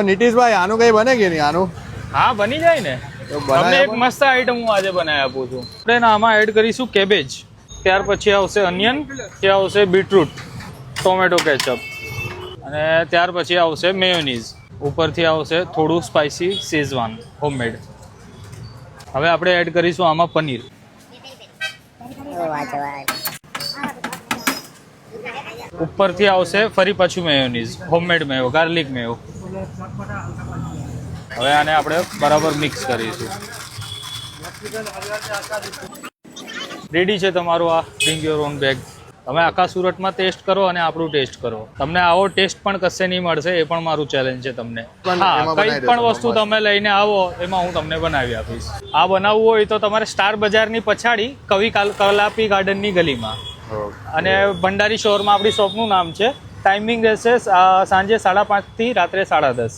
નીતિશભાઈ આનું કઈ બને કે નહીં આનું? હા બની જાય ને. તમને એક મસ્ત આઈટમ હું આજે બનાવી આપું છું. આપણે આમાં એડ કરીશું કેબેજ, ત્યાર પછી આવશે અનિયન, ત્યાં આવશે બીટરૂટ, ટોમેટો કેચઅપ અને ત્યાર પછી આવશે મેયોનીઝ, ઉપરથી આવશે થોડું સ્પાઇસી શેઝવાન હોમમેડ. હવે આપણે એડ કરીશું આમાં પનીર. ઉપરથી આવશે ફરી પાછું મેયોનીઝ, હોમમેડ મેયો, ગાર્લિક મેયો. હવે આને આપણે બરાબર મિક્સ કરીશું. રેડી છે તમારું આ બ્રિંગ યોર ઓન બેગ. તમે આખા સુરતમાં ટેસ્ટ કરો અને આપણું ટેસ્ટ કરો. તમને આવો ટેસ્ટ પણ કશે નહીં મળશે, એ પણ મારું ચેલેન્જ છે તમને. હા, કઈ પણ વસ્તુ તમે લઈને આવો એમાં હું તમને બનાવી આપીશ. આ બનાવવું હોય તો તમારે સ્ટાર બજારની પછાડી કવિ કલાપી ગાર્ડનની ગલીમાં અને ભંડારી શોરમાં આપણી શોપનું નામ છે. ટાઈમિંગ રહેશે સાંજે 5:30 થી રાત્રે 10:30.